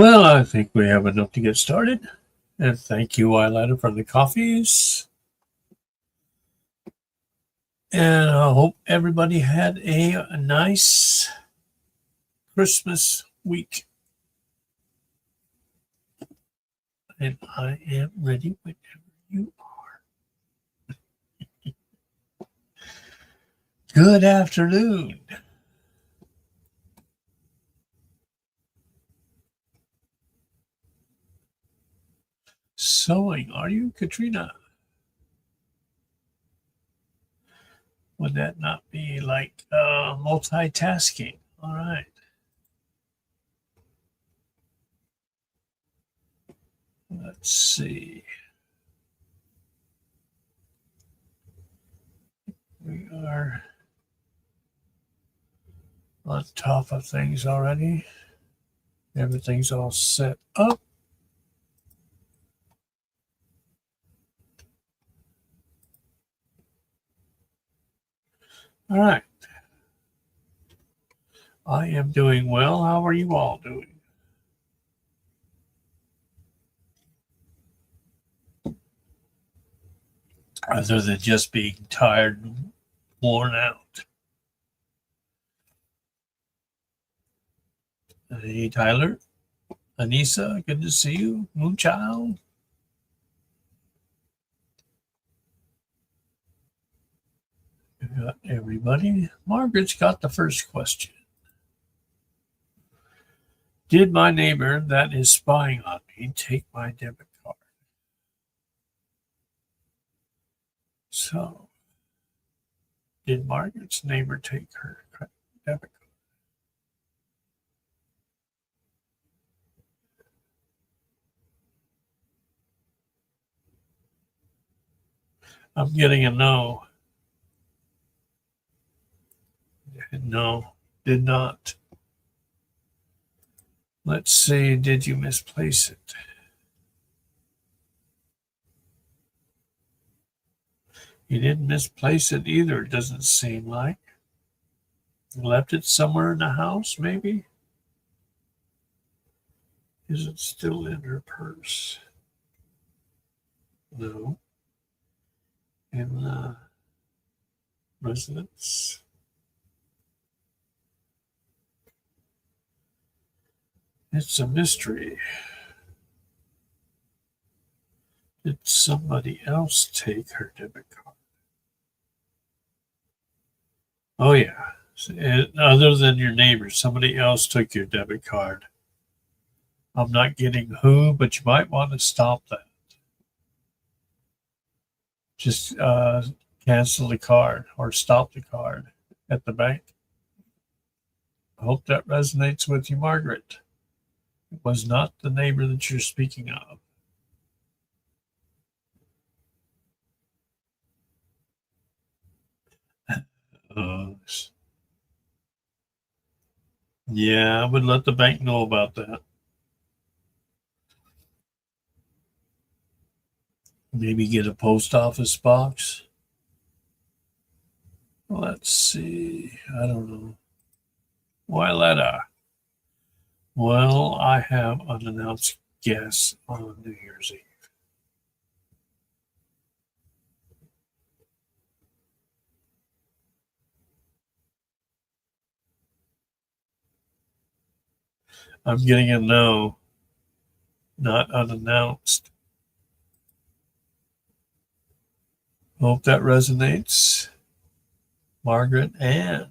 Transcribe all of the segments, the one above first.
Well, I think we have enough to get started. And thank you, Iletta, for the coffees. And I hope everybody had a nice Christmas week. And I am ready whenever you are. Good afternoon. Sewing, are you, Katrina? Would that not be like multitasking? All right. Let's see. We are on top of things already. Everything's all set up. All right. I am doing well. How are you all doing? Other than just being tired and worn out. Hey, Tyler. Anissa, good to see you. Moonchild. We got everybody. Margaret's got the first question. Did my neighbor that is spying on me take my debit card? So, did Margaret's neighbor take her debit card? I'm getting a no. No, did not. Let's see, did you misplace it? You didn't misplace it either, it doesn't seem like. You left it somewhere in the house, maybe? Is it still in her purse? No. In the residence? It's a mystery. Did somebody else take her debit card? Oh, yeah. Other than your neighbor, somebody else took your debit card. I'm not getting who, but you might want to stop that. Just cancel the card or stop the card at the bank. I hope that resonates with you, Margaret. It was not the neighbor that you're speaking of. Yeah, I would let the bank know about that. Maybe get a post office box. Let's see. I don't know. Wyletta. Well, I have unannounced guests on New Year's Eve. I'm getting a no, not unannounced. Hope that resonates. Margaret and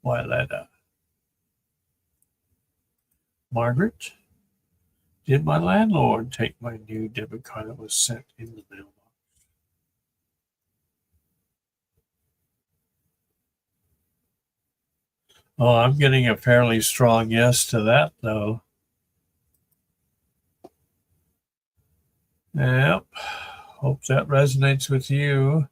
Wyletta. Margaret, did my landlord take my new debit card that was sent in the mailbox? Oh, I'm getting a fairly strong yes to that, though. Yep. Hope that resonates with you.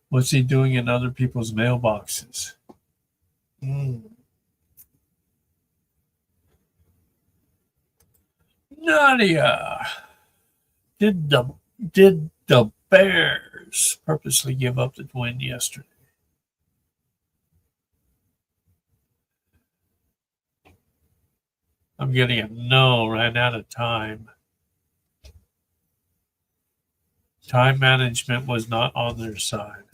What's he doing in other people's mailboxes? Nadia, did the Bears purposely give up the win yesterday? I'm getting a no, ran out of time. Time management was not on their side.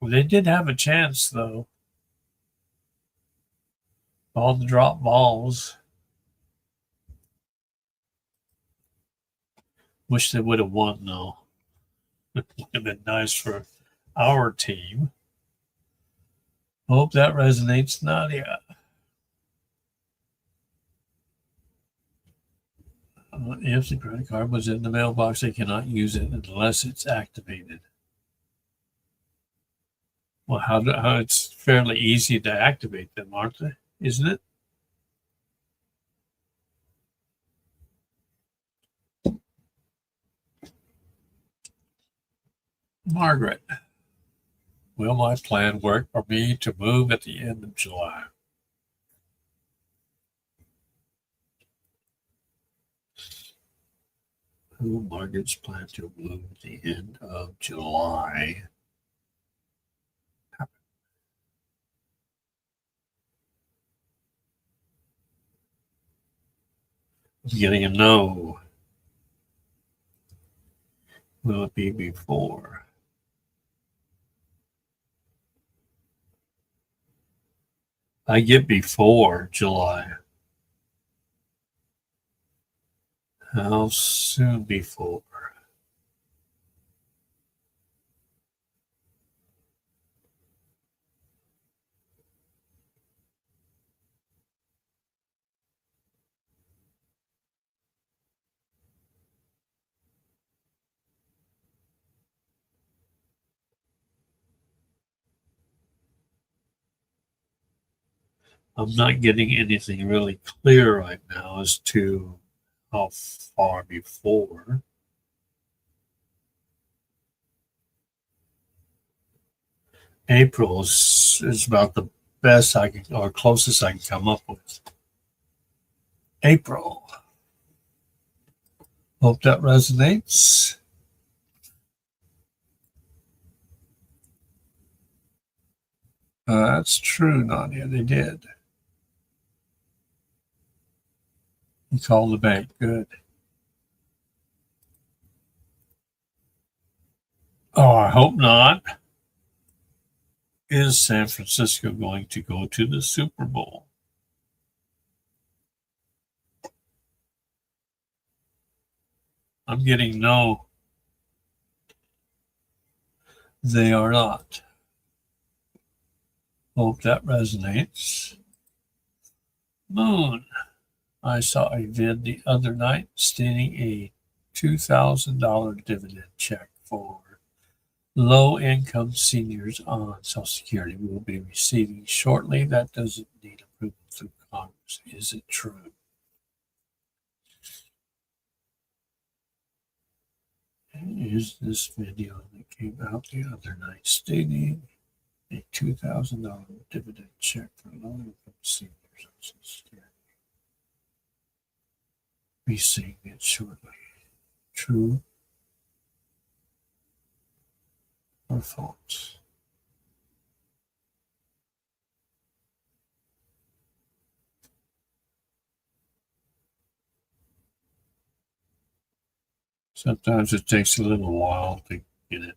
Well, they did have a chance, though. All the drop balls. Wish they would have won, though. It would have been nice for our team. Hope that resonates, Nadia. If the credit card was in the mailbox, they cannot use it unless it's activated. Well, how it's fairly easy to activate them, aren't they? Isn't it? Margaret, will my plan work for me to move at the end of July? Will Margaret's plan to move at the end of July? I'm getting a no. Will it be before? I get before July. How soon before? I'm not getting anything really clear right now as to how far before. April is about the best I can, or closest I can come up with. April. Hope that resonates. That's true, Nadia. They did. You called the bank. Good. Oh, I hope not. Is San Francisco going to go to the Super Bowl? I'm getting no. They are not. Hope that resonates. Moon. I saw a vid the other night stating a $2,000 dividend check for low-income seniors on Social Security will be receiving shortly. That doesn't need approval through Congress. Is it true? Is this video that came out the other night stating a $2,000 dividend check for low-income seniors on Social Security? Be seeing it shortly. True or false? Sometimes it takes a little while to get it.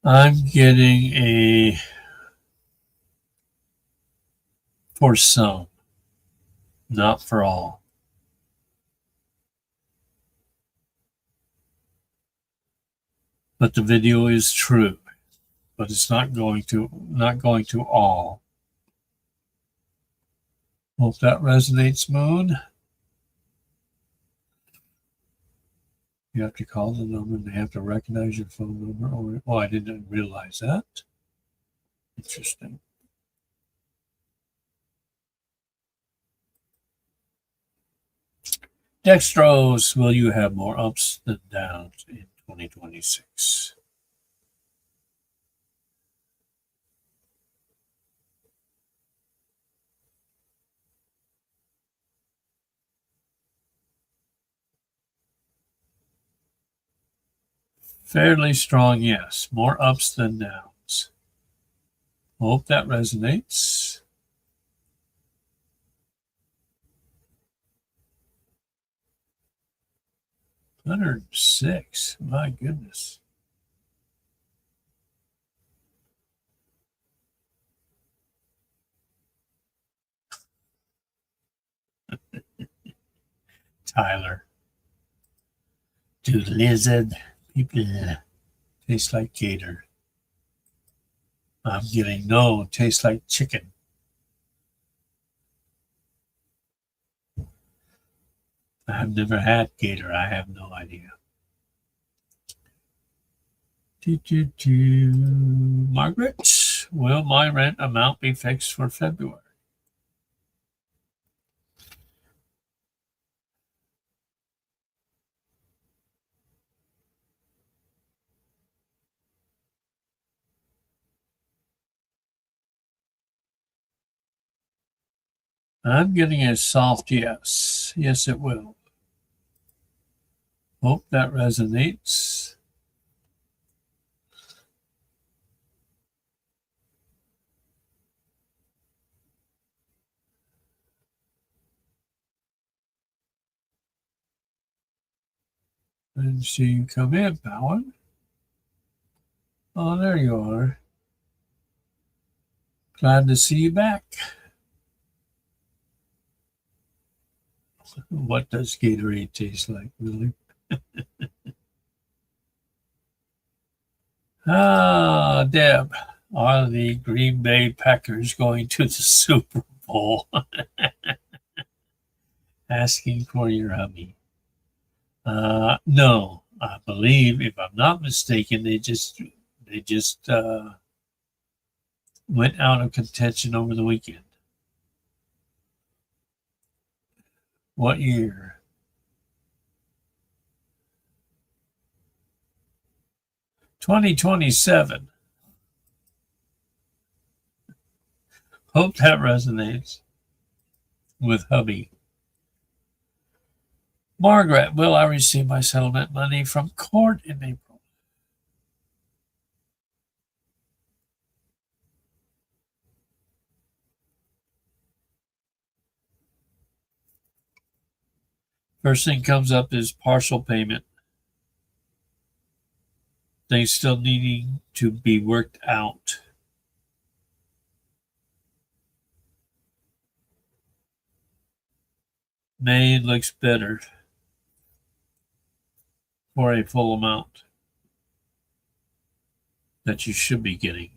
I'm getting a for some, not for all. But the video is true. But it's not going to all. Hope that resonates, Moon. You have to call the number and they have to recognize your phone number. Oh, I didn't realize that. Interesting. Dextrose, will you have more ups than downs in 2026? Fairly strong, yes. More ups than downs. Hope that resonates. 106. My goodness. Tyler. Do lizard people taste like gator? I'm getting no, tastes like chicken. I've never had gator. I have no idea. Margaret, will my rent amount be fixed for February? I'm getting a soft yes. Yes, it will. Hope that resonates. And see you come in, Bowen. Oh, there you are. Glad to see you back. What does Gatorade taste like, really? Ah, Deb, are the Green Bay Packers going to the Super Bowl? Asking for your hubby. No, I believe, if I'm not mistaken, they just went out of contention over the weekend. What year? 2027. Hope that resonates with hubby. Margaret, will I receive my settlement money from court in April? First thing comes up is partial payment. Things still needing to be worked out. May looks better for a full amount that you should be getting,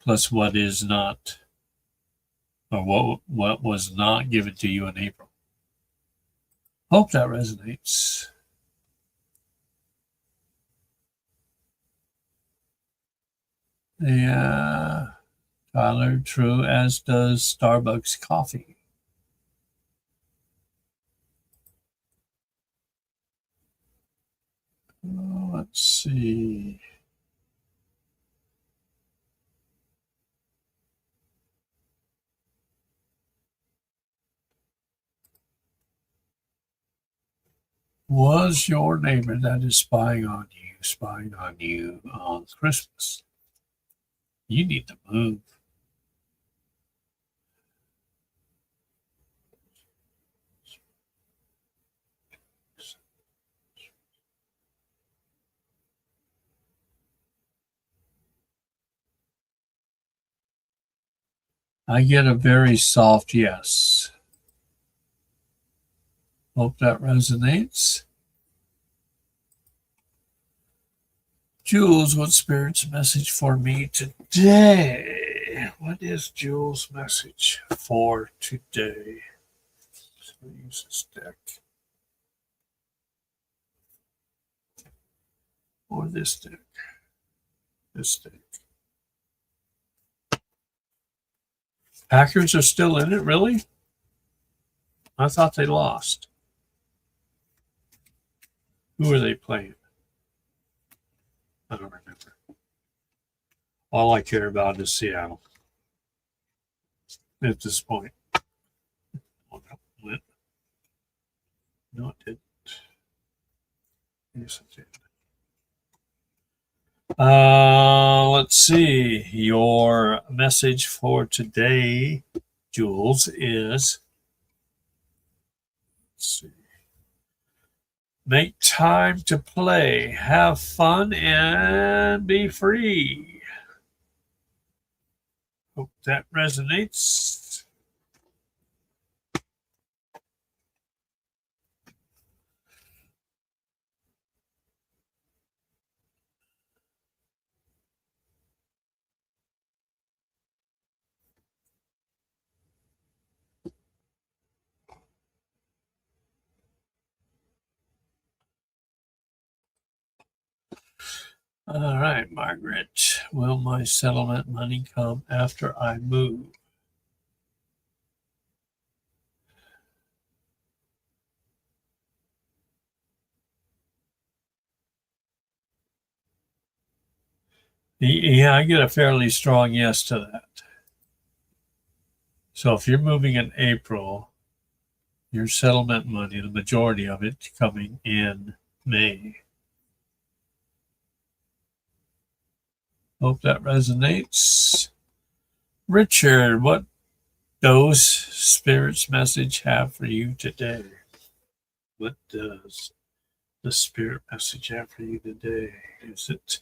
plus what is not, or what was not given to you in April. Hope that resonates. Yeah, Tyler, true, as does Starbucks coffee. Let's see. Was your neighbor that is spying on you on Christmas? You need to move. I get a very soft yes. Hope that resonates. Jules, what spirit's message for me today? What is Jules' message for today? So use this deck. Or this deck. This deck. Packers are still in it, really? I thought they lost. Who are they playing? I don't remember. All I care about is Seattle at this point. Oh, no, no, it didn't. Yes, it did. Let's see. Your message for today, Jules, is, let's see, Make time to play, have fun, and be free. Hope that resonates. All right, Margaret. Will my settlement money come after I move? Yeah, I get a fairly strong yes to that. So if you're moving in April, your settlement money, the majority of it coming in May. Hope that resonates. Richard, what does Spirit's message have for you today? What does the Spirit message have for you today? Is it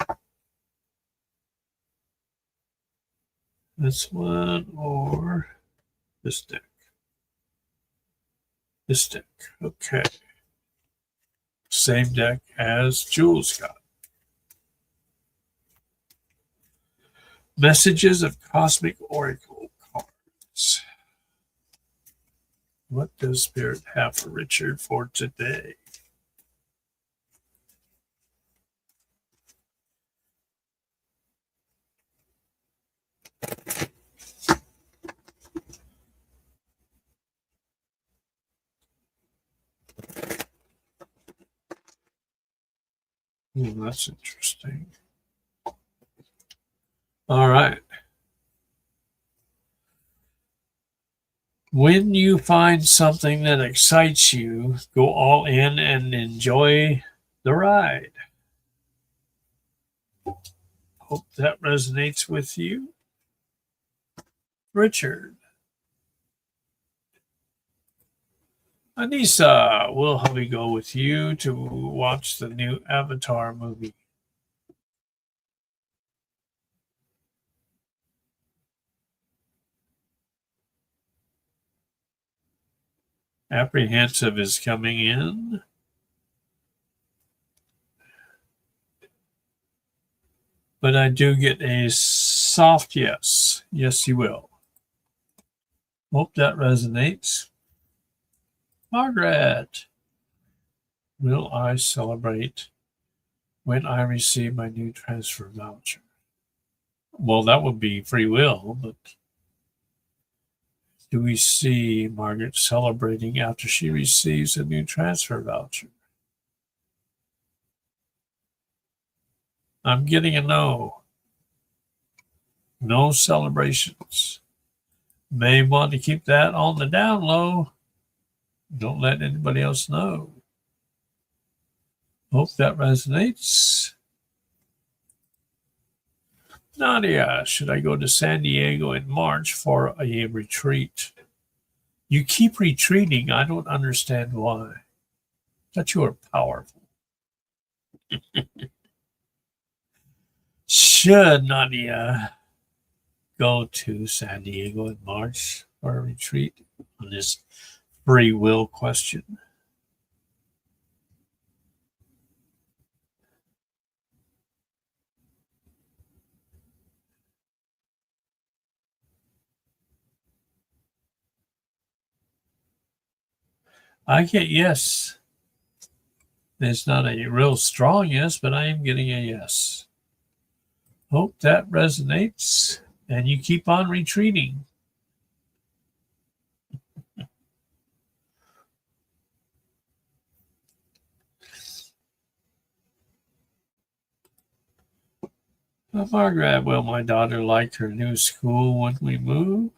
this one or this deck? This deck. Okay. Same deck as Jules got. Messages of Cosmic Oracle cards. What does Spirit have for Richard for today? That's interesting. All right. When you find something that excites you, go all in and enjoy the ride. Hope that resonates with you. Richard. Anissa, will hubby go with you to watch the new Avatar movie? Apprehensive is coming in. But I do get a soft yes. Yes, you will. Hope that resonates. Margaret, will I celebrate when I receive my new transfer voucher? Well, that would be free will, but do we see Margaret celebrating after she receives a new transfer voucher? I'm getting a no. No celebrations. May want to keep that on the down low. Don't let anybody else know. Hope that resonates. Nadia, should I go to San Diego in March for a retreat? You keep retreating. I don't understand why. That you are powerful. Should Nadia go to San Diego in March for a retreat on this free will question? I get yes. It's not a real strong yes, but I am getting a yes. Hope that resonates and you keep on retreating. Margaret, will my daughter like her new school when we move?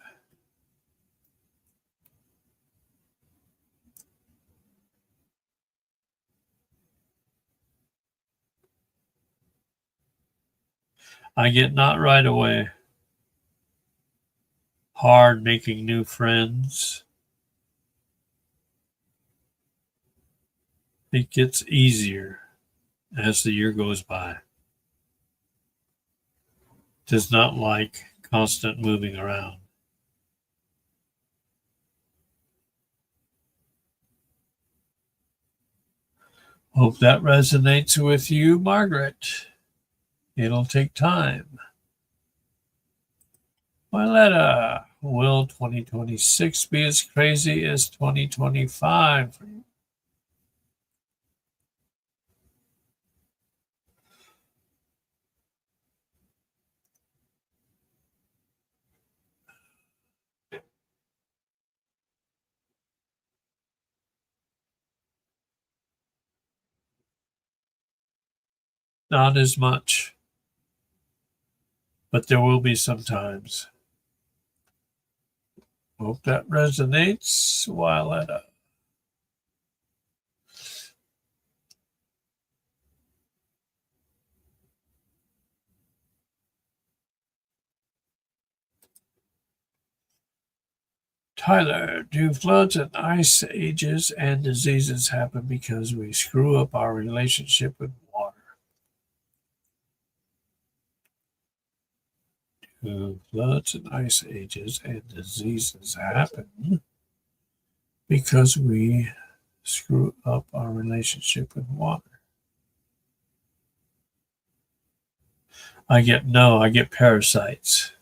I get not right away. Hard making new friends. It gets easier as the year goes by. Does not like constant moving around. Hope that resonates with you, Margaret. It'll take time. Violetta, will 2026 be as crazy as 2025 for you? Not as much, but there will be some times. Hope that resonates, Violetta. Tyler, do floods and ice ages and diseases happen because we screw up our relationship with water? Do floods and ice ages and diseases happen because we screw up our relationship with water? I get parasites.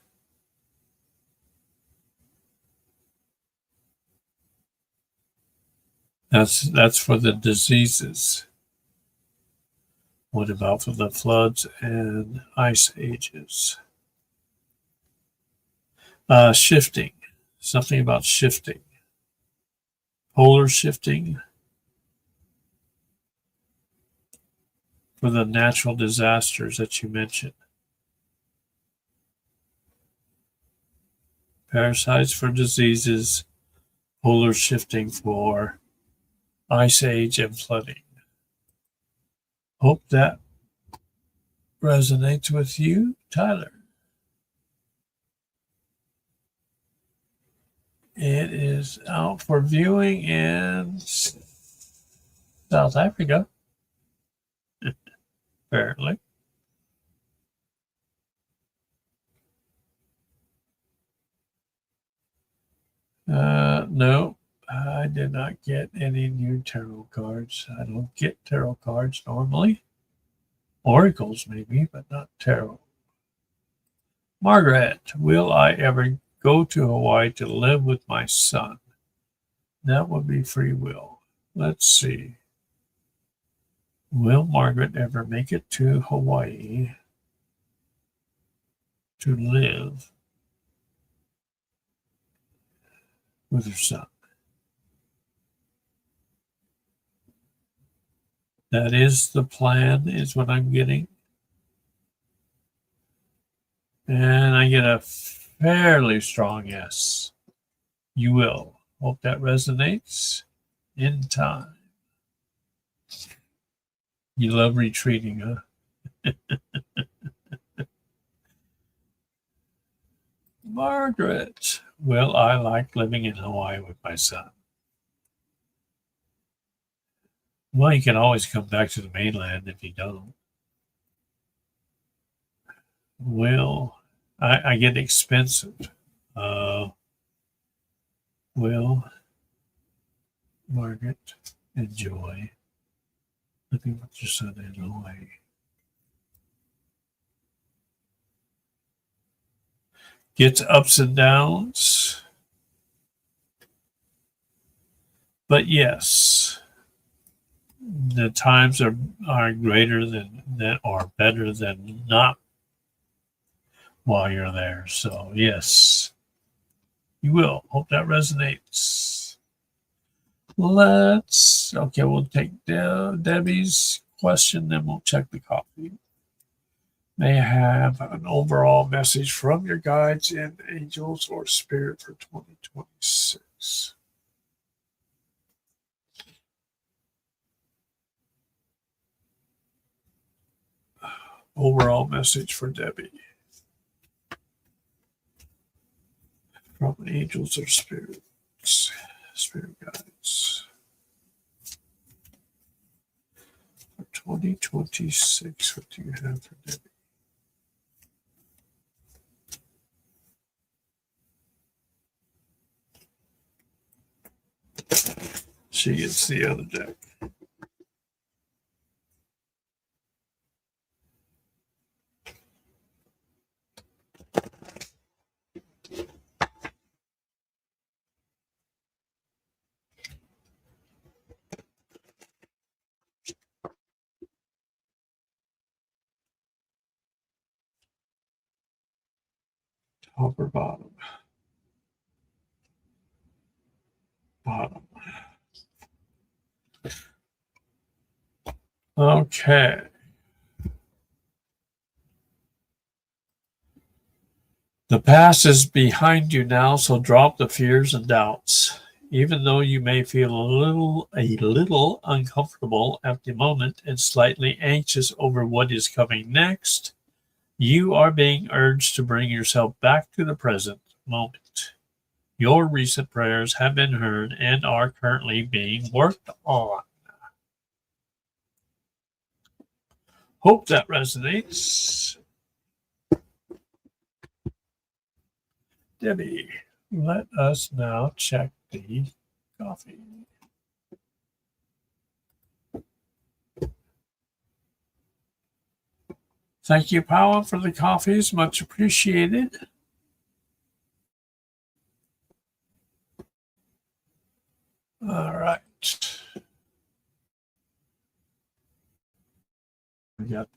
That's for the diseases. What about for the floods and ice ages? Shifting. Something about shifting. Polar shifting for the natural disasters that you mentioned. Parasites for diseases, polar shifting for ice age and flooding. Hope that resonates with you, Tyler. It is out for viewing in South Africa, apparently. No, I did not get any new tarot cards. I don't get tarot cards normally. Oracles, maybe, but not tarot. Margaret, will I ever go to Hawaii to live with my son? That would be free will. Let's see. Will Margaret ever make it to Hawaii to live with her son? That is the plan, is what I'm getting. And I get a fairly strong yes. You will. Hope that resonates in time. You love retreating, huh? Margaret, well, I like living in Hawaii with my son. Well, you can always come back to the mainland if you don't. Well, I get expensive. Will Margaret enjoy living with your son in Hawaii? Gets ups and downs. But yes, the times are greater than that, or better than not while you're there. So yes, you will. Hope that resonates. We'll take Debbie's question, then we'll check the coffee. May I have an overall message from your guides and angels or spirit for 2026? Overall message for Debbie from angels or spirits, spirit guides. 2026. What do you have for Debbie? She gets the other deck. Top or bottom? Bottom. Okay. The past is behind you now, so drop the fears and doubts. Even though you may feel a little uncomfortable at the moment and slightly anxious over what is coming next, you are being urged to bring yourself back to the present moment. Your recent prayers have been heard and are currently being worked on. Hope that resonates. Debbie, let us now check the coffee. Thank you, Paula, for the coffees. Much appreciated. All right. We got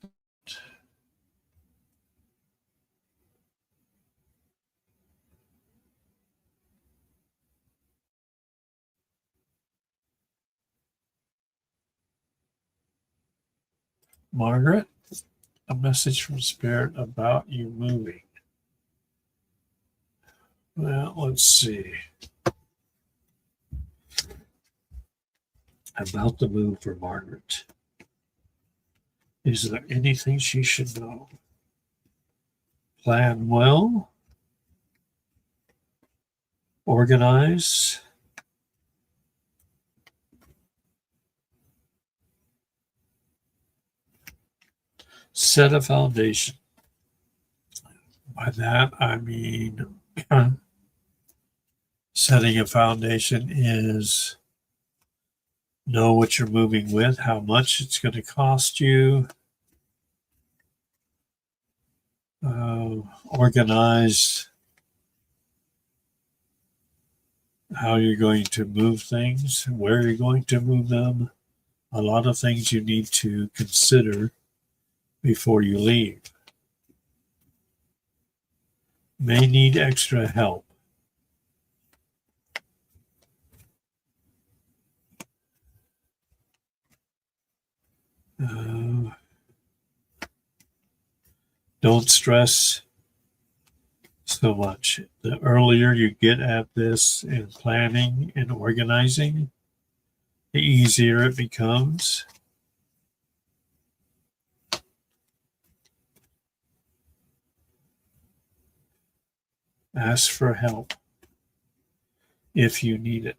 Margaret, a message from Spirit about you moving. Well, let's see. About the move for Margaret. Is there anything she should know? Plan well. Organize. Set a foundation. By that, I mean setting a foundation is know what you're moving with, how much it's going to cost you, organize how you're going to move things, where you're going to move them, a lot of things you need to consider before you leave. May need extra help. Don't stress so much. The earlier you get at this in planning and organizing, the easier it becomes. Ask for help if you need it.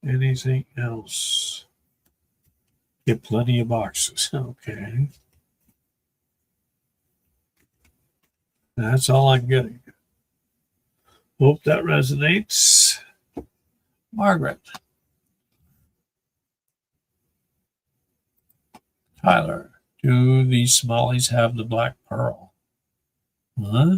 Anything else? Get plenty of boxes. Okay. That's all I'm getting. Hope that resonates. Margaret. Tyler, do these smallies have the black pearl? Huh?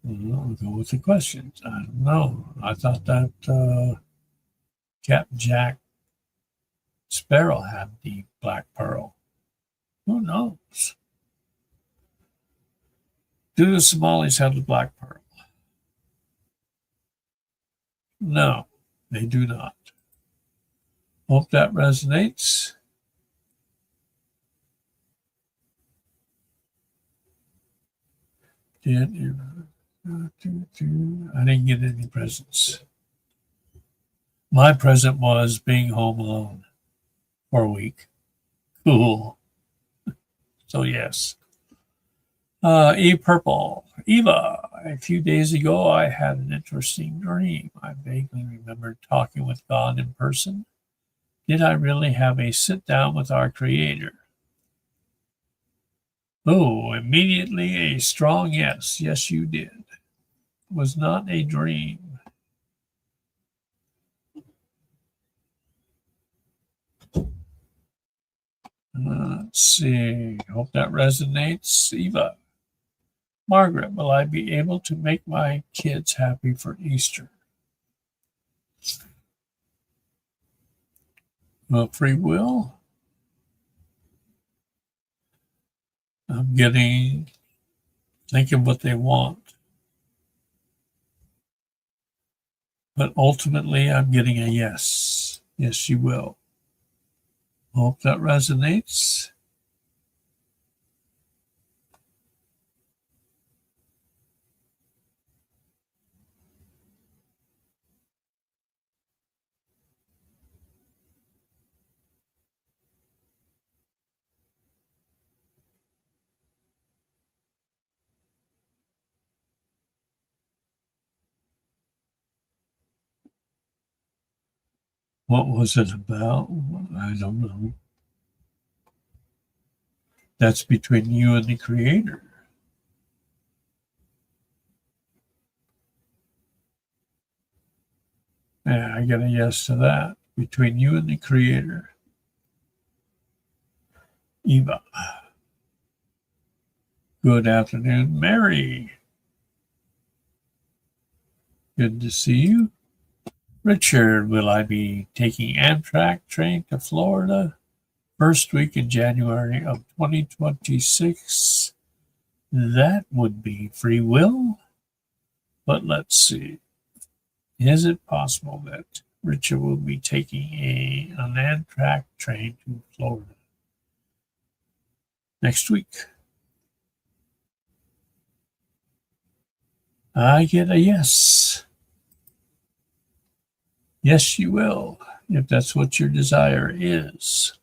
I'll go with the questions. I don't know. I thought that Captain Jack Sparrow had the black pearl. Who knows? Do the Somalis have the black pearl? No, they do not. Hope that resonates. I didn't get any presents. My present was being home alone for a week. Cool. So yes. Eva, A few days ago, I had an interesting dream. I vaguely remember talking with God in person. Did I really have a sit down with our Creator? Oh, immediately a strong yes. Yes, you did. It was not a dream. Let's see. Hope that resonates. Eva. Margaret, will I be able to make my kids happy for Easter? Free will. I'm getting thinking what they want. But ultimately, I'm getting a yes. Yes, you will. Hope that resonates. What was it about? I don't know. That's between you and the Creator. Yeah, I get a yes to that. Between you and the Creator. Eva. Good afternoon, Mary. Good to see you. Richard, will I be taking Amtrak train to Florida first week in January of 2026? That would be free will. But let's see. Is it possible that Richard will be taking an Amtrak train to Florida next week? I get a yes. Yes, you will, if that's what your desire is.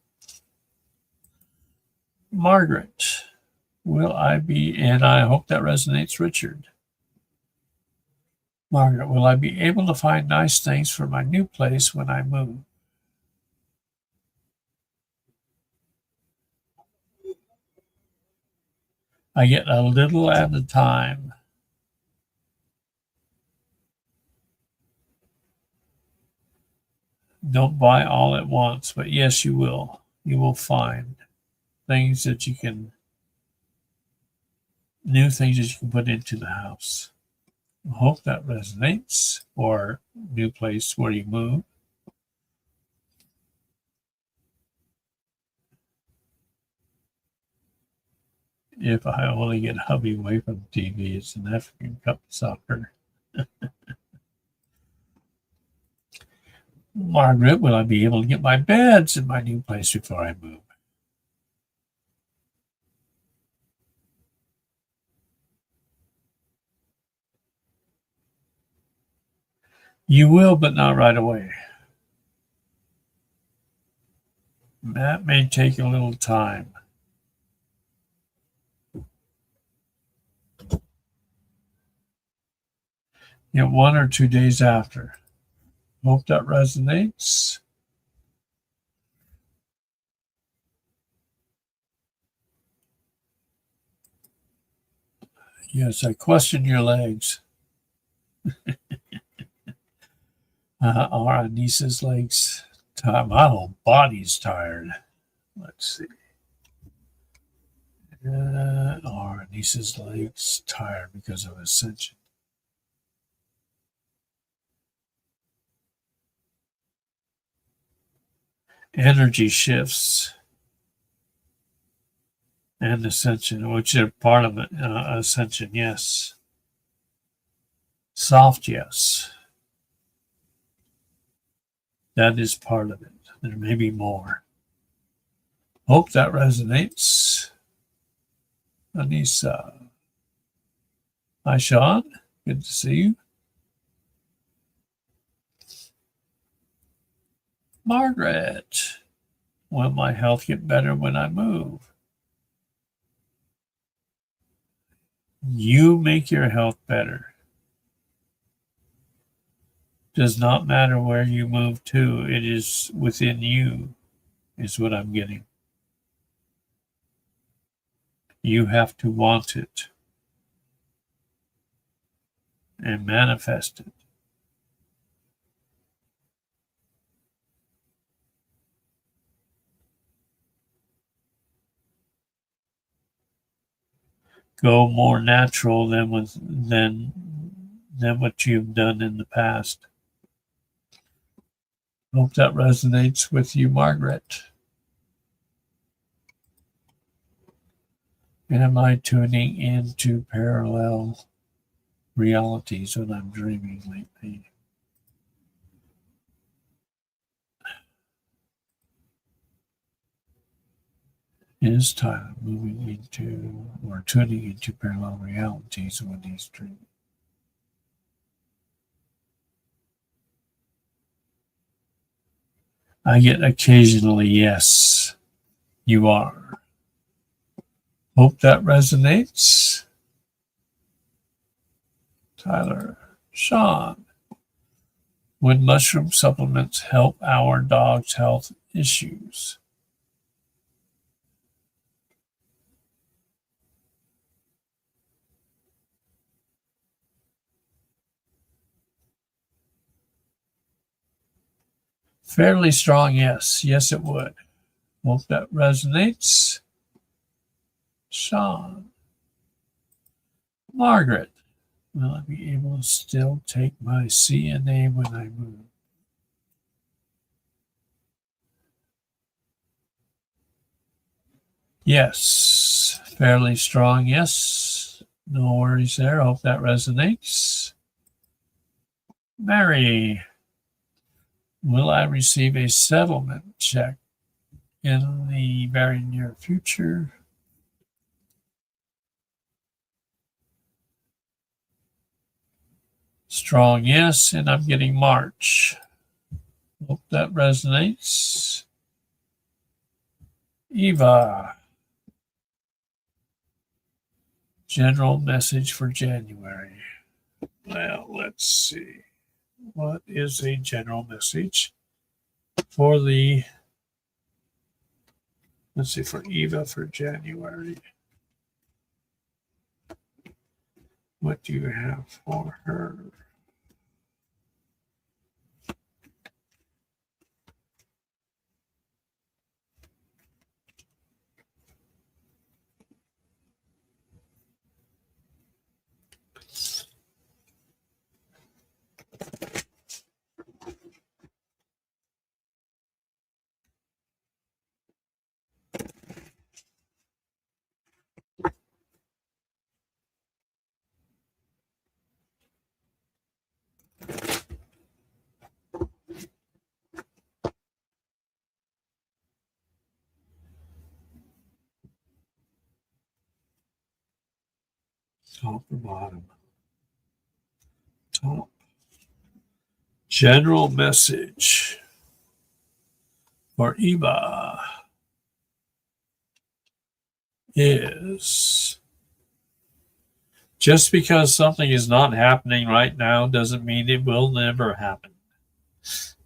Margaret, will I be, and I hope that resonates, Richard. Margaret, will I be able to find nice things for my new place when I move? I get a little at a time. Don't buy all at once, but yes, you will. You will find things that you can, new things that you can put into the house. I hope that resonates, or new place where you move. If I only get hubby away from TV, it's an African Cup soccer. Margaret, will I be able to get my beds in my new place before I move? You will, but not right away. That may take a little time. You know, 1 or 2 days after. Hope that resonates. Yes, I question your legs. Our niece's legs. My whole body's tired. Let's see. Our niece's legs tired because of ascension. Energy shifts and ascension, which are part of it. Ascension, yes. Soft, yes. That is part of it. There may be more. Hope that resonates. Anissa. Hi, Sean. Good to see you. Margaret. Will my health get better when I move? You make your health better. Does not matter where you move to. It is within you, is what I'm getting. You have to want it and manifest it. Go more natural than what you've done in the past. Hope that resonates with you, Margaret. Am I tuning into parallel realities when I'm dreaming lately? Is Tyler moving into or tuning into parallel realities when he's dreaming? I get occasionally, yes, you are. Hope that resonates. Tyler, Sean, would mushroom supplements help our dog's health issues? Fairly strong, yes. Yes, it would. Hope that resonates. Sean, Margaret, will I be able to still take my CNA when I move? Yes, fairly strong, yes. No worries there. Hope that resonates. Mary, will I receive a settlement check in the very near future? Strong, yes, and I'm getting March. Hope that resonates. Eva, general message for January. Well, let's see. What is a general message for the, let's see, for Eva for January? What do you have for her? Top or bottom? Top. General message for Eva is just because something is not happening right now doesn't mean it will never happen.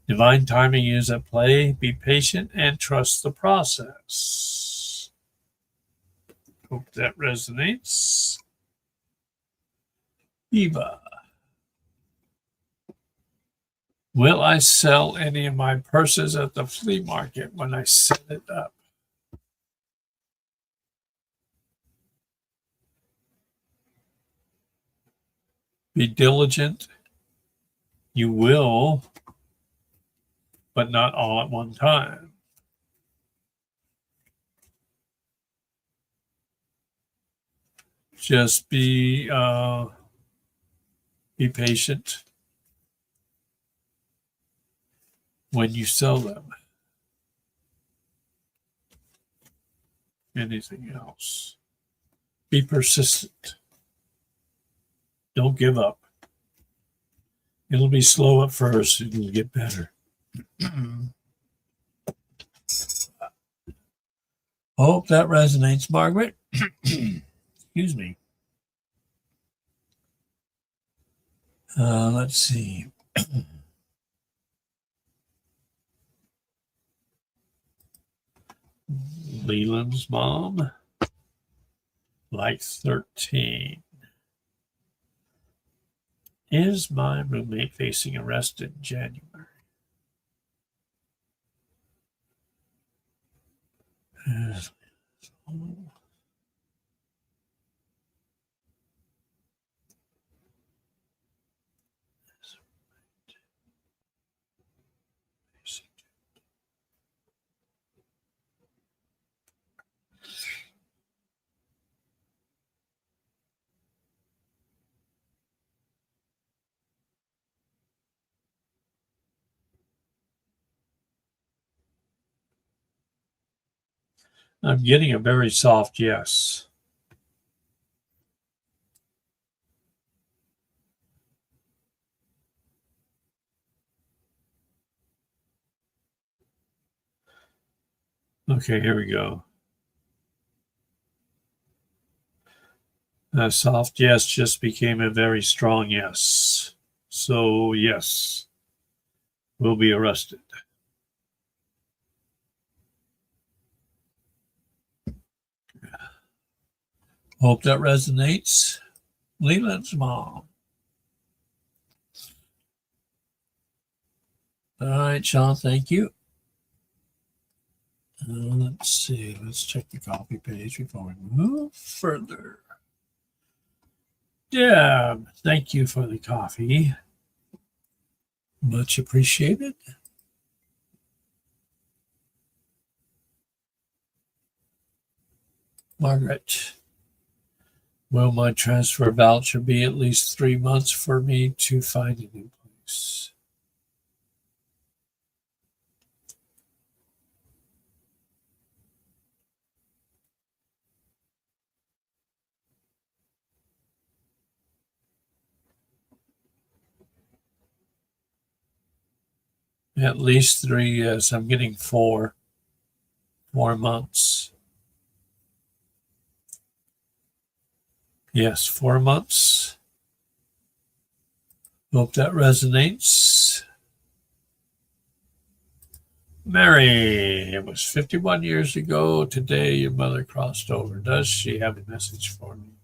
Divine timing is at play. Be patient and trust the process. Hope that resonates. Eva, will I sell any of my purses at the flea market when I set it up? Be diligent. You will, but not all at one time. Just be patient when you sell them. Anything else? Be persistent. Don't give up. It'll be slow at first. It'll get better. Hope that resonates, Margaret. Excuse me. Let's see. Leland's mom, like 13. Is my roommate facing arrest in January? I'm getting a very soft yes. Okay, here we go. A soft yes just became a very strong yes. So, yes, we'll be arrested. Hope that resonates. Leland's mom. All right, Sean, thank you. Let's see. Let's check the copy page before we move further. Deb, thank you for the coffee. Much appreciated. Margaret, will my transfer voucher be at least 3 months for me to find a new place? At least 3, yes. I'm getting 4 months. Yes, 4 months. Hope that resonates. Mary, it was 51 years ago today your mother crossed over. Does she have a message for me?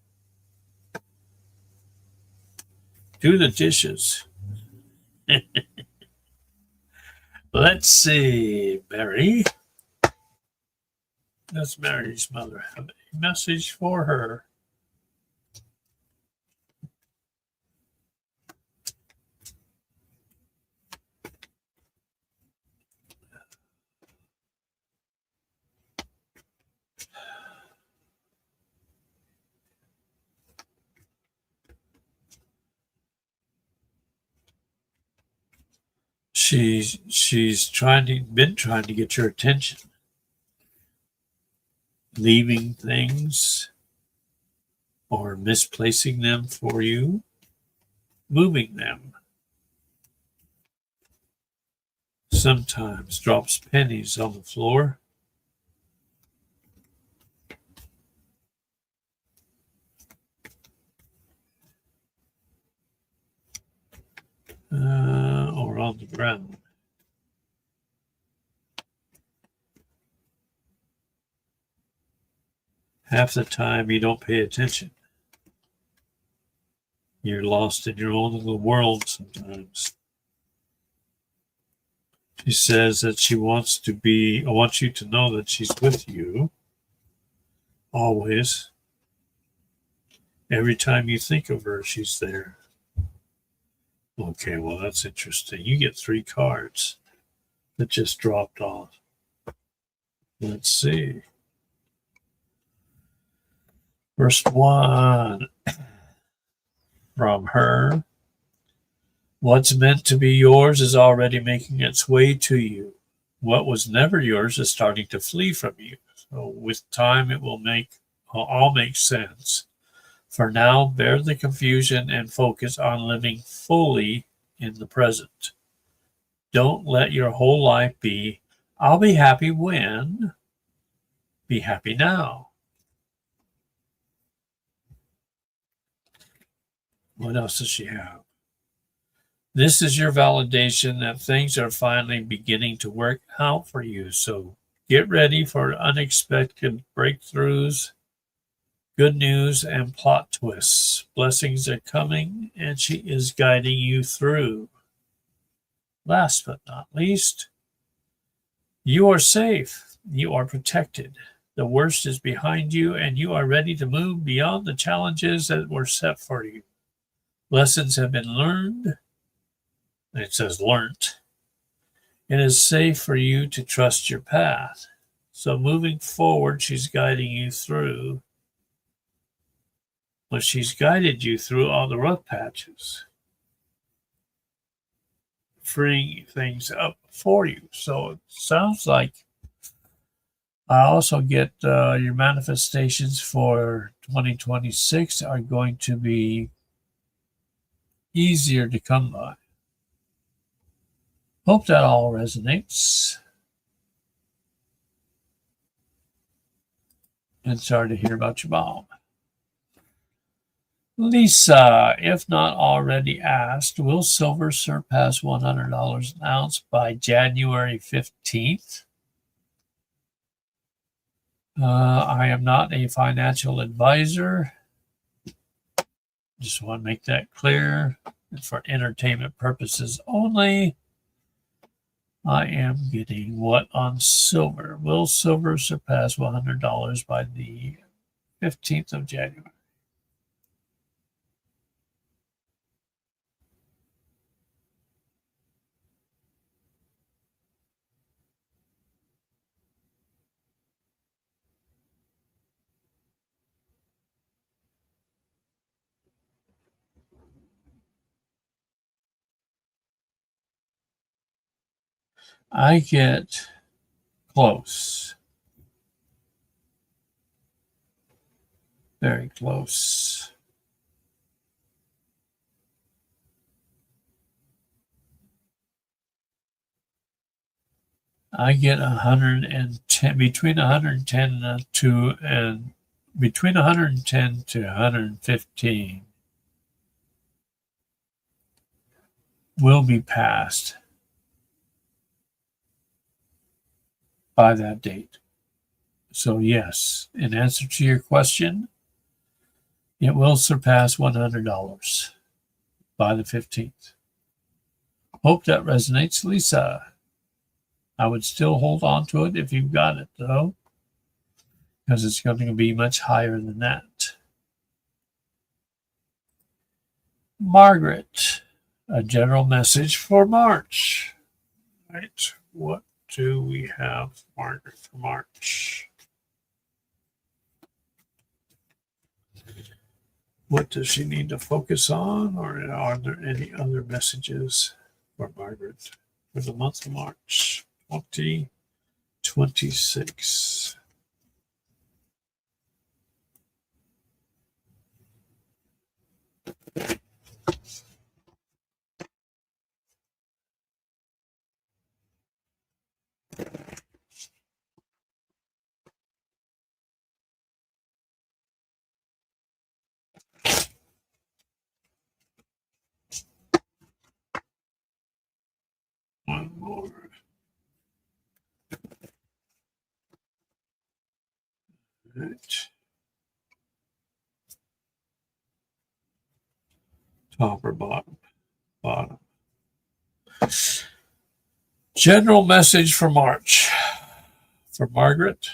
Do the dishes. Let's see, Mary. Does Mary's mother have a message for her? She's been trying to get your attention, leaving things or misplacing them for you, moving them. Sometimes drops pennies on the floor. Or on the ground. Half the time you don't pay attention. You're lost in your own little world sometimes. She says that she wants you to know that she's with you always. Every time you think of her, she's there. Okay, well, that's interesting. You get 3 cards that just dropped off. Let's see. First one from her. What's meant to be yours is already making its way to you. What was never yours is starting to flee from you. So with time, it will all make sense. For now, bear the confusion and focus on living fully in the present. Don't let your whole life be, I'll be happy when. Be happy now. What else does she have? This is your validation that things are finally beginning to work out for you. So get ready for unexpected breakthroughs, good news, and plot twists. Blessings are coming, and she is guiding you through. Last but not least, you are safe. You are protected. The worst is behind you, and you are ready to move beyond the challenges that were set for you. Lessons have been learned. It says learnt. It is safe for you to trust your path. So moving forward, she's guiding you through. Well, she's guided you through all the rough patches, freeing things up for you. So it sounds like I also get your manifestations for 2026 are going to be easier to come by. Hope that all resonates. And sorry to hear about your mom. Lisa, if not already asked, will silver surpass $100 an ounce by January 15th? I am not a financial advisor. Just want to make that clear. It's for entertainment purposes only. I am getting what on silver? Will silver surpass $100 by the 15th of January? I get close. Very close. I get 110, between 110 to and between 110 to 115 will be passed by that date. So yes, in answer to your question, it will surpass $100 by the 15th. Hope that resonates, Lisa. I would still hold on to it if you've got it, though, because it's going to be much higher than that. Margaret, a general message for March. Right, what do we have, Margaret, for March? What does she need to focus on, or are there any other messages for Margaret for the month of March 2026? One more. Right. Top or bottom? Bottom. General message for March. For Margaret,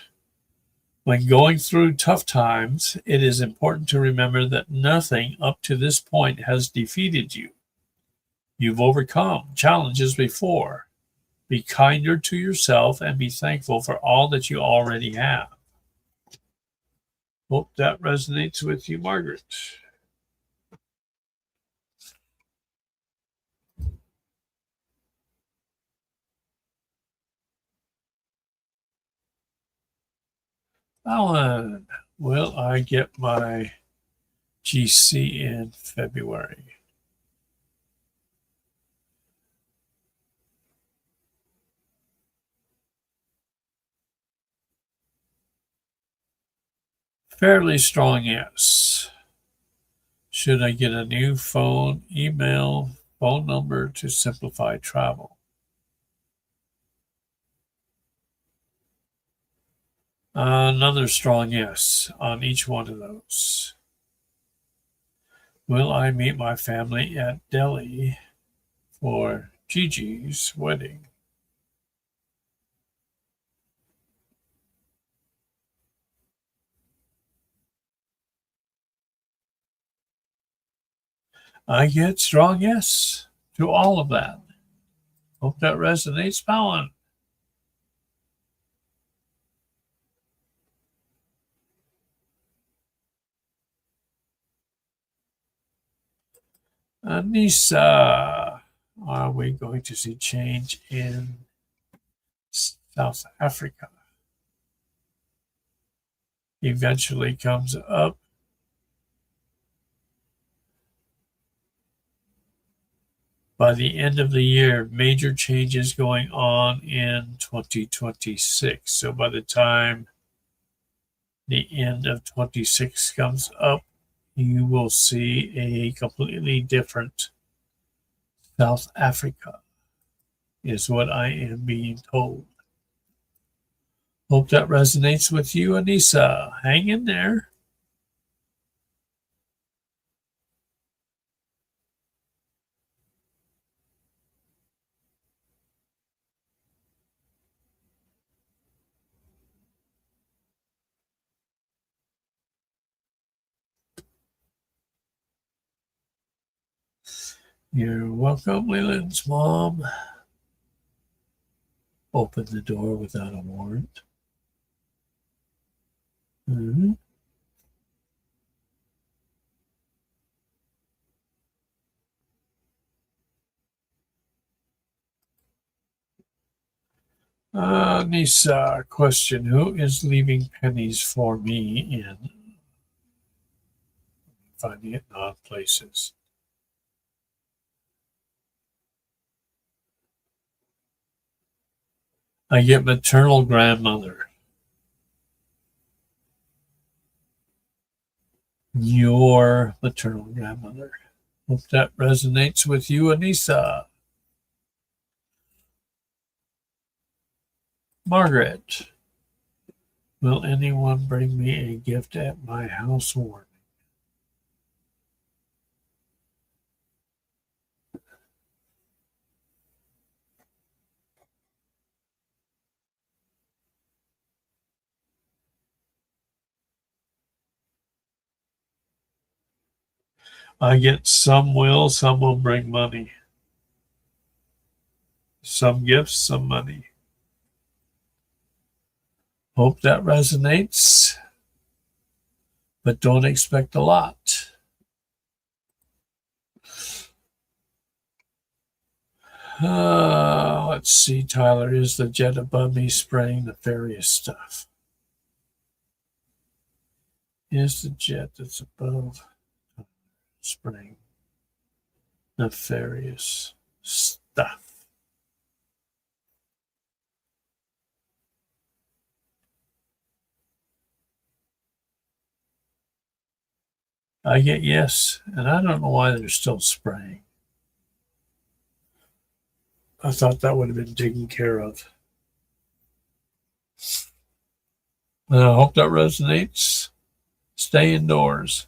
when going through tough times, it is important to remember that nothing up to this point has defeated you. You've overcome challenges before. Be kinder to yourself and be thankful for all that you already have. Hope that resonates with you, Margaret. Alan, will I get my GC in February? Fairly strong yes. Should I get a new phone, email, phone number to simplify travel. Another strong yes on each one of those. Will I meet my family at Delhi for Gigi's wedding? I get strong yes to all of that. Hope that resonates, Palin. Anissa, are we going to see change in South Africa? Eventually comes up. By the end of the year, major changes going on in 2026. So by the time the end of 26 comes up, you will see a completely different South Africa, is what I am being told. Hope that resonates with you, Anissa. Hang in there. You're welcome, Leland's mom. Open the door without a warrant. Mm-hmm. Nisa, question. Who is leaving pennies for me in finding it in odd places? I get maternal grandmother. Your maternal grandmother. Hope that resonates with you, Anissa. Margaret, will anyone bring me a gift at my house warming? I get some will bring money. Some gifts, some money. Hope that resonates, but don't expect a lot. Let's see, Tyler. Is the jet above me spraying nefarious stuff? Is the jet that's above spraying nefarious stuff? I get yes, and I don't know why they're still spraying. I thought that would have been taken care of. And I hope that resonates. Stay indoors.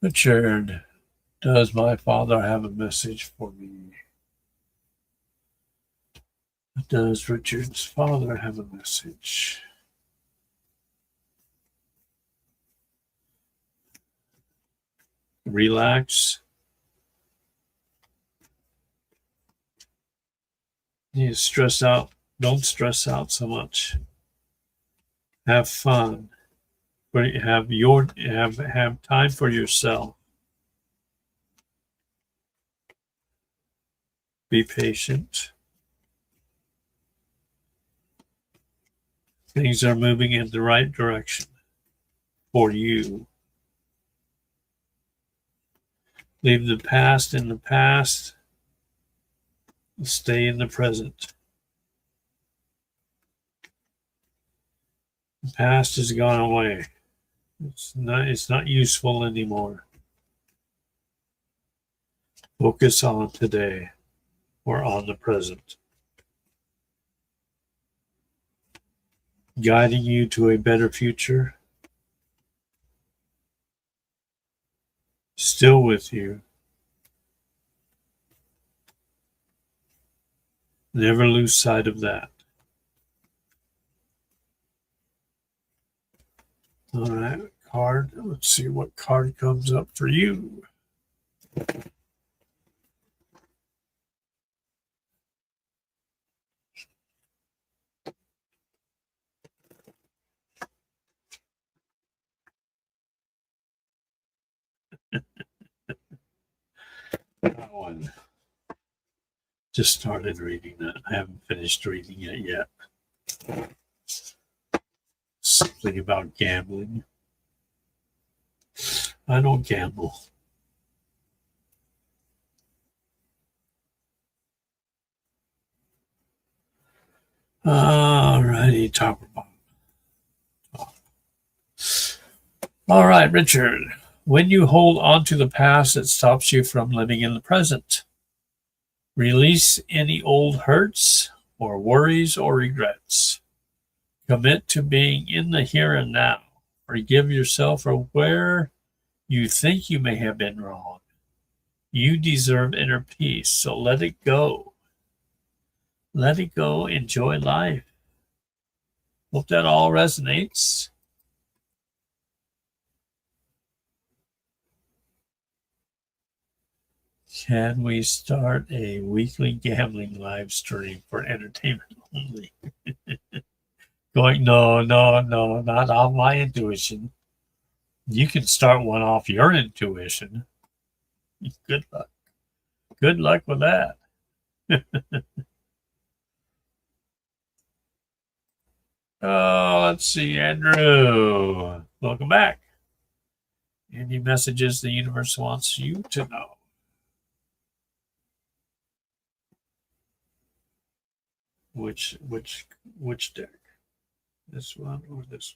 Richard, does my father have a message for me? Does Richard's father have a message? Relax. You stress out. Don't stress out so much. Have fun. Have time for yourself. Be patient. Things are moving in the right direction for you. Leave the past in the past. Stay in the present. The past has gone away. It's not useful anymore. Focus on today or on the present, guiding you to a better future, still with you. Never lose sight of that. All right, card. Let's see what card comes up for you. That one. Just started reading that. I haven't finished reading it yet. Something about gambling. I don't gamble. All righty, top or bottom. All right, Richard. When you hold on to the past, it stops you from living in the present. Release any old hurts or worries or regrets. Commit to being in the here and now. Forgive yourself for where you think you may have been wrong. You deserve inner peace, so let it go. Let it go. Enjoy life. Hope that all resonates. Can we start a weekly gambling live stream for entertainment only? Going, no, not on my intuition. You can start one off your intuition. Good luck. Good luck with that. Oh, let's see, Andrew. Welcome back. Any messages the universe wants you to know? Which deck? This one or this?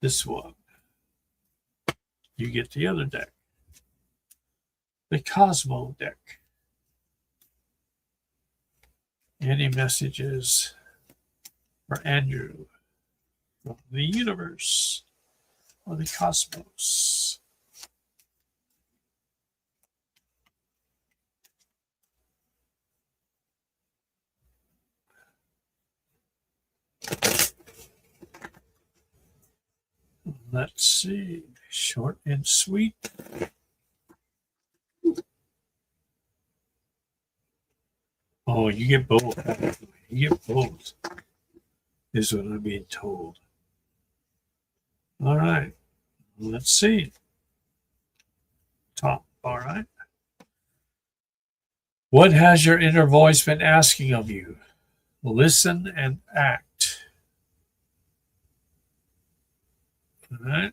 This one. You get the other deck. The Cosmo deck. Any messages for Andrew from the universe or the cosmos? Let's see. Short and sweet. Oh, you get both. You get both, is what I'm being told. All right. Let's see. Top. All right. What has your inner voice been asking of you? Listen and act. All right.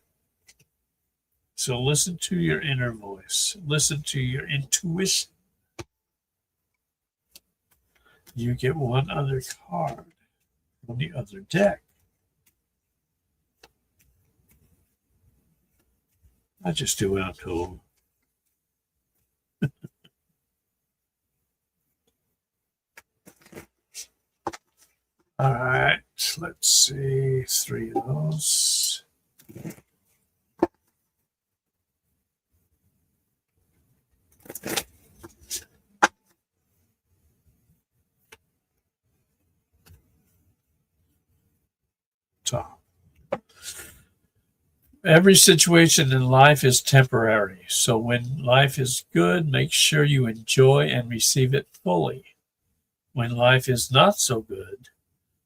So listen to your inner voice. Listen to your intuition. You get one other card on the other deck. I just do what I'm told. All right, let's see. 3 of those. Top. Every situation in life is temporary. So when life is good, make sure you enjoy and receive it fully. When life is not so good,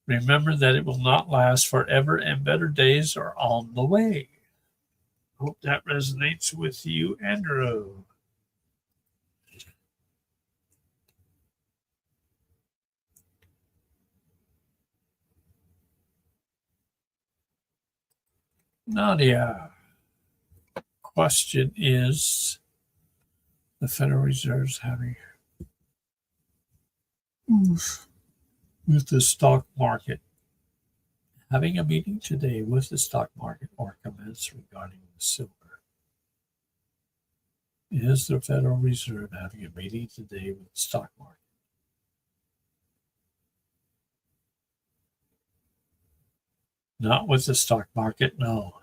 remember that it will not last forever and better days are on the way. Hope that resonates with you, Andrew. Nadia, question is the Federal Reserve's having with the stock market. having a meeting today with the stock market or comments regarding the silver. Is the Federal Reserve having a meeting today with the stock market? Not with the stock market, no.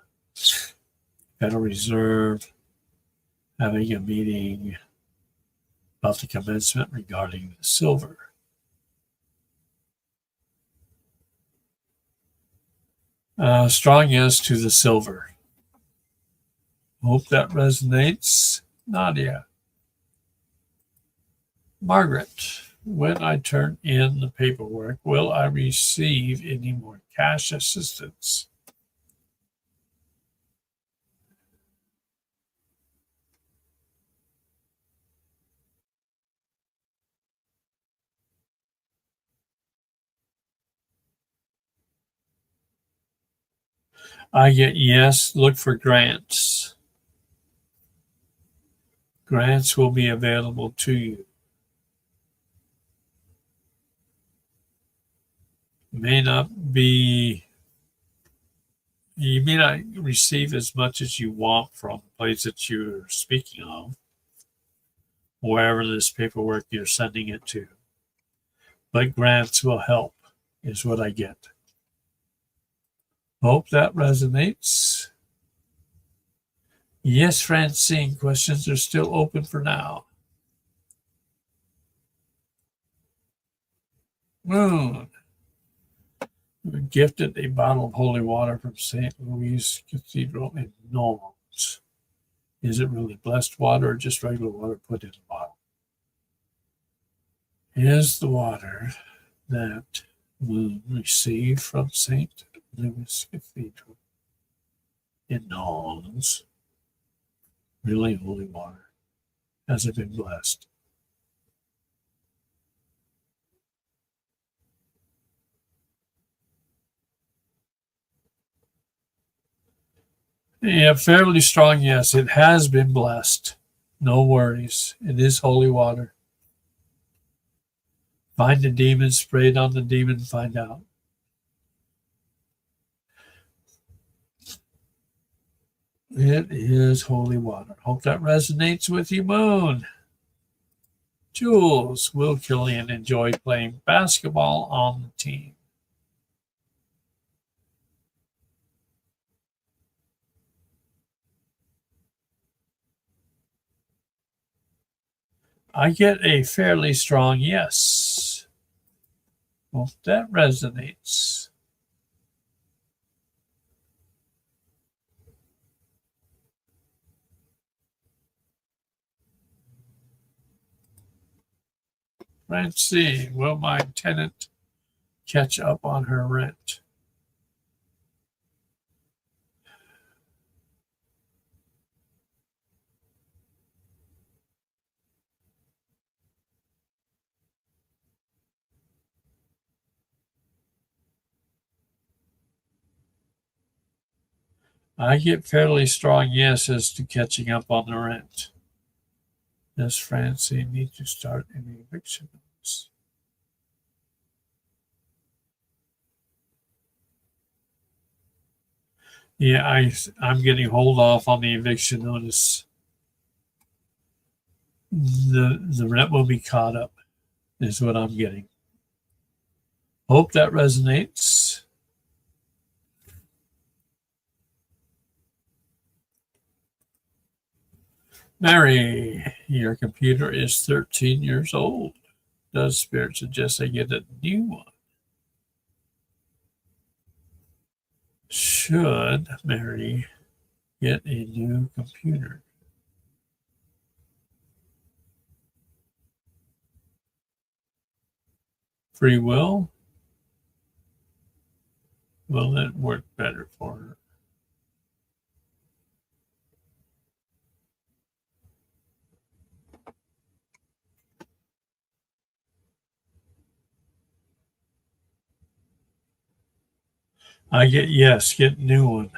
Federal Reserve having a meeting about the commencement regarding the silver. Strong yes to the silver. Hope that resonates. Nadia. Margaret, when I turn in the paperwork, will I receive any more cash assistance? I get yes. Look for grants. Grants will be available to you. You may not receive as much as you want from the place that you're speaking of, wherever this paperwork you're sending it to. But grants will help, is what I get. Hope that resonates. Yes, Francine, questions are still open for now. Moon. We were gifted a bottle of holy water from St. Louis Cathedral in Knowles. Is it really blessed water or just regular water put in a bottle? Is the water that Moon received from St. Louis Cathedral in Knowles really holy water? Has it been blessed? Yeah, fairly strong yes. It has been blessed. No worries. It is holy water. Find the demon, spray it on the demon, find out. It is holy water. Hope that resonates with you, Moon. Jules, will Killian enjoy playing basketball on the team? I get a fairly strong yes. Hope that resonates. Francine, will my tenant catch up on her rent? I get fairly strong yeses to catching up on the rent. Does Francine need to start an eviction notice? Yeah, I'm getting hold off on the eviction notice. The rent will be caught up, is what I'm getting. Hope that resonates. Mary, your computer is 13 years old. Does Spirit suggest I get a new one? Should Mary get a new computer? Free will? Will it work better for her? I get yes, get new one.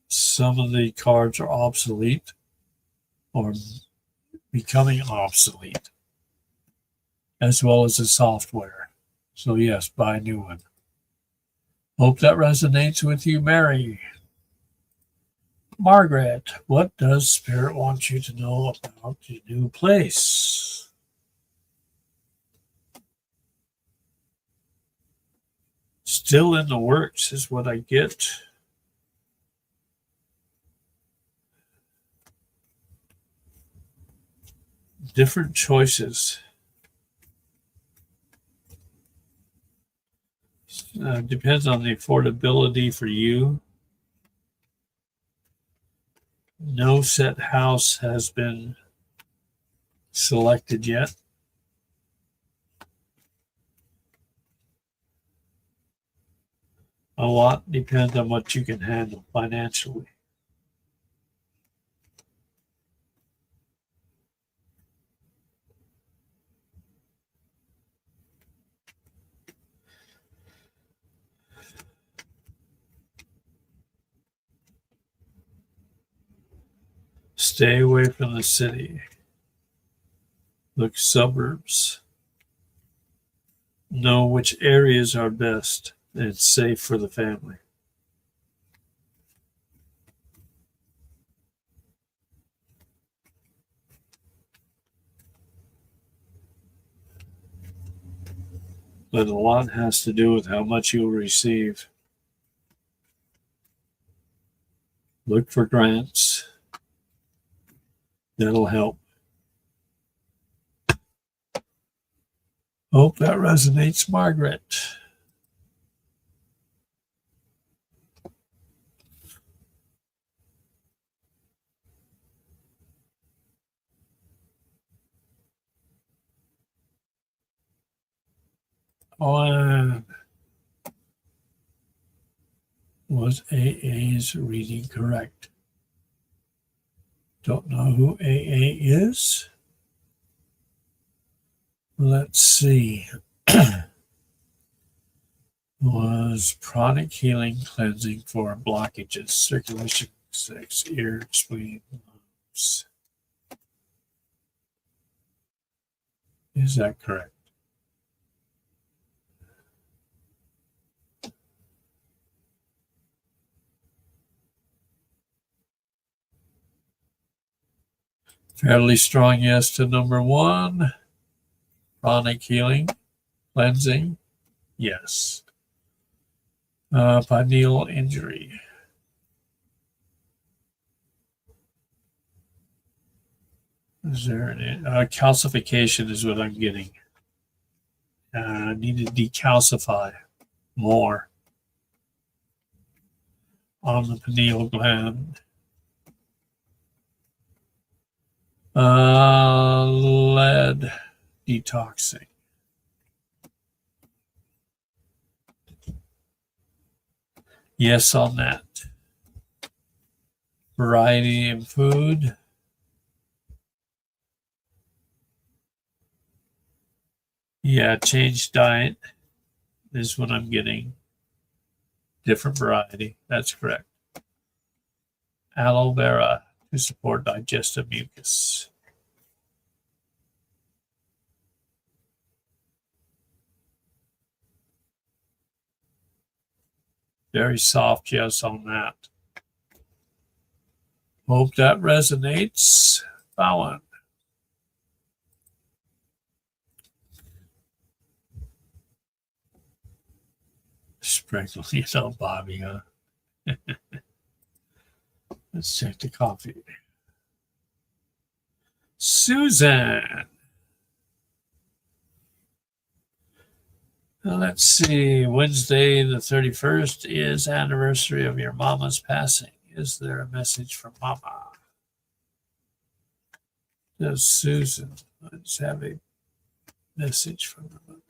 Some of the cards are obsolete or becoming obsolete. as well as the software. So yes, buy a new one. Hope that resonates with you, Mary. Margaret, what does Spirit want you to know about your new place? Still in the works is what I get. Different choices. Depends on the affordability for you. No set house has been selected yet. A lot depends on what you can handle financially. Stay away from the city. Look suburbs. Know which areas are best and safe for the family. But a lot has to do with how much you'll receive. Look for grants. That'll help. Hope that resonates, Margaret. On was AA's reading correct? Don't know who AA is. Let's see. Was pranic healing cleansing for blockages, circulation, sex, ear, spleen, lungs. Is that correct? Fairly strong yes to number one. Pranic healing, cleansing, yes. Pineal injury. Is there an calcification is what I'm getting. Need to decalcify more on the pineal gland. Lead detoxing. Yes on that. Variety in food. Yeah, change diet is what I'm getting. Different variety. That's correct. Aloe vera to support digestive mucus. Very soft yes on that. Hope that resonates. Fallon. Sprinkle it on Bobby, huh? Let's check the coffee. Susan. Let's see. Wednesday the 31st is anniversary of your mama's passing. Is there a message from mama? Does Susan? Let's have a message from her mother.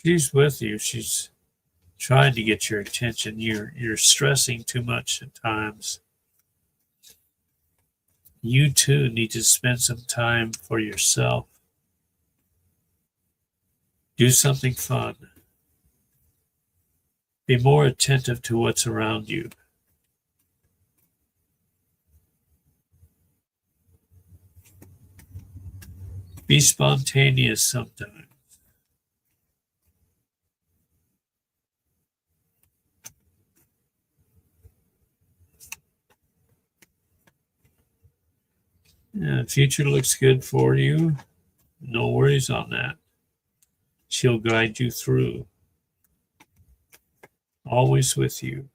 She's with you. She's trying to get your attention. You're stressing too much at times. You too need to spend some time for yourself. Do something fun. Be more attentive to what's around you. Be spontaneous sometimes. Yeah, the future looks good for you. No worries on that. She'll guide you through. Always with you.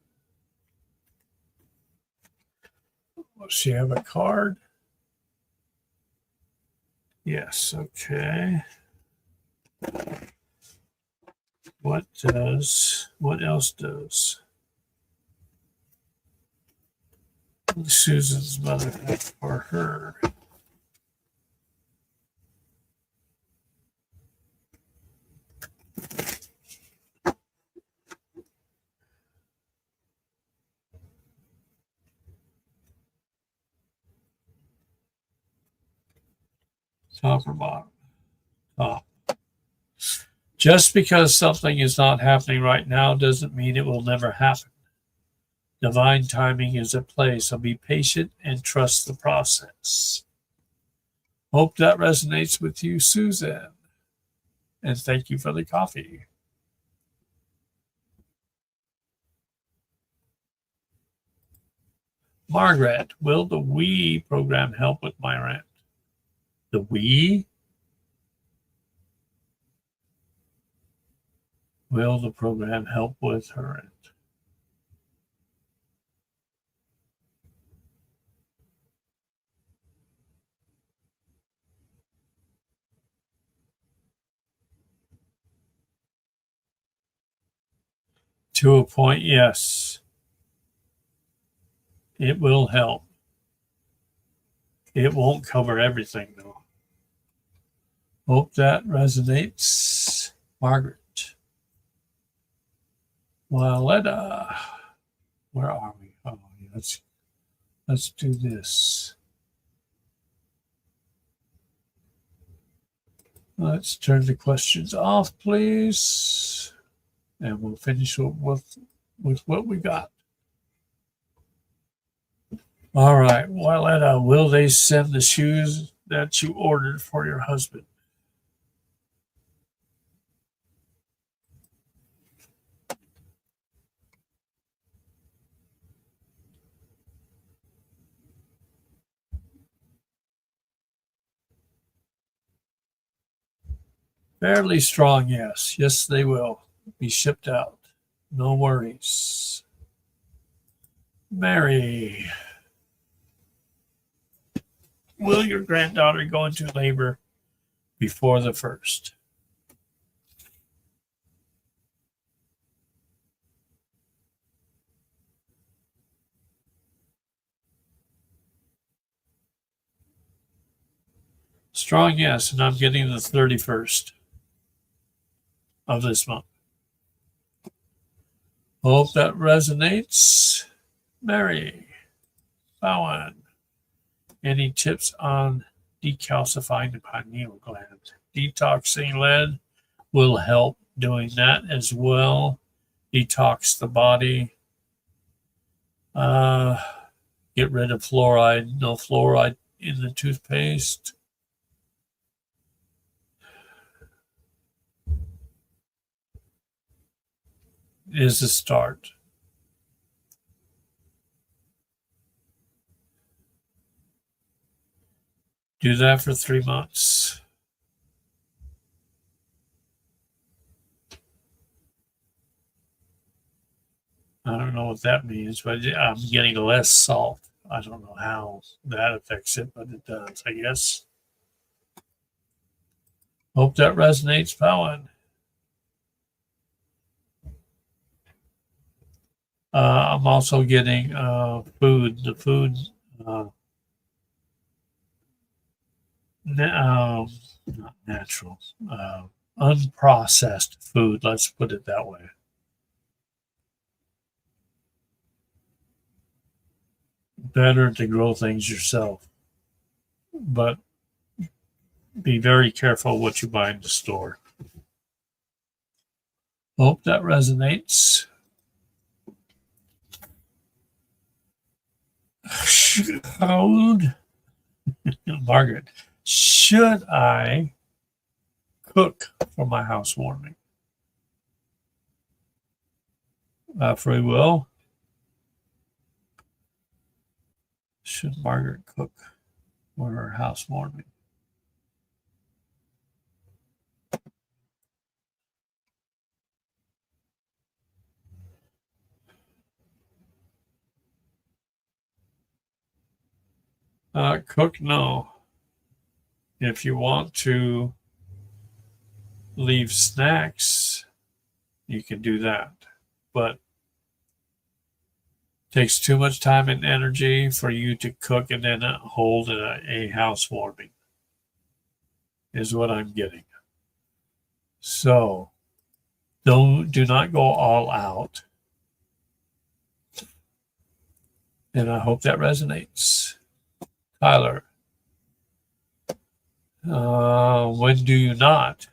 Does she have a card? Yes, okay. What else does Susan's mother have for her? Top or bottom? Top. Just because something is not happening right now doesn't mean it will never happen. Divine timing is at play, so be patient and trust the process. Hope that resonates with you, Susan. And thank you for the coffee. Margaret, will the We program help with my rent? The We? Will the program help with her rent? To a point, yes. It will help. It won't cover everything, though. Hope that resonates. Margaret. Walletta. Where are we? Oh, let's do this. Let's turn the questions off, please. And we'll finish with what we got. All right. Walletta, will they send the shoes that you ordered for your husband? Fairly strong, yes. Yes, they will be shipped out. No worries. Mary, will your granddaughter go into labor before the 1st? Strong, yes. And I'm getting the 31st of this month. Hope that resonates. Mary, Bowen, any tips on decalcifying the pineal gland? Detoxing lead will help doing that as well. Detox the body. Get rid of fluoride. No fluoride in the toothpaste. Is a start. Do that for 3 months. I don't know what that means, but I'm getting less salt. I don't know how that affects it, but it does, I guess. Hope that resonates, Bowen. I'm also getting food. The food, not natural, unprocessed food. Let's put it that way. Better to grow things yourself, but be very careful what you buy in the store. Hope that resonates. Margaret, should I cook for my housewarming? Free will. Should Margaret cook for her housewarming? Cook, no. If you want to leave snacks, you can do that. But it takes too much time and energy for you to cook and then hold a housewarming, is what I'm getting. So do not go all out. And I hope that resonates. Tyler, when do you not?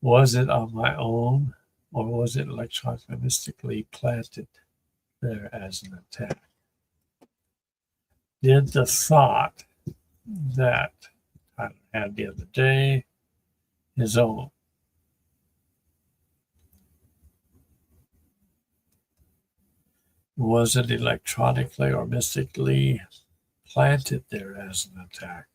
Was it on my own, or was it electromagnetically planted there as an attack? Did the thought that Tyler had the other day his own? Was it electronically or mystically planted there as an attack?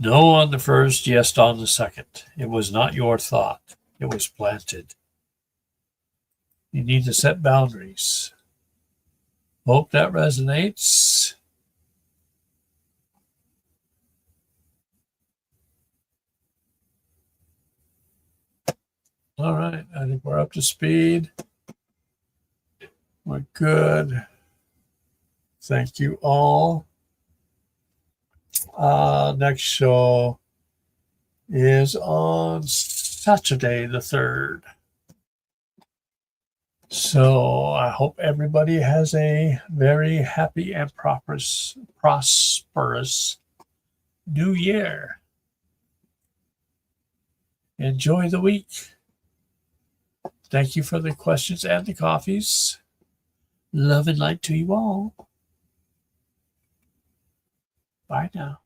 No on the first, yes on the second. It was not your thought. It was planted. You need to set boundaries. Hope that resonates. All right, I think we're up to speed. We're good. Thank you all. Next show is on Saturday the 3rd. So I hope everybody has a very happy and prosperous new year. Enjoy the week. Thank you for the questions and the coffees. Love and light to you all. Bye now.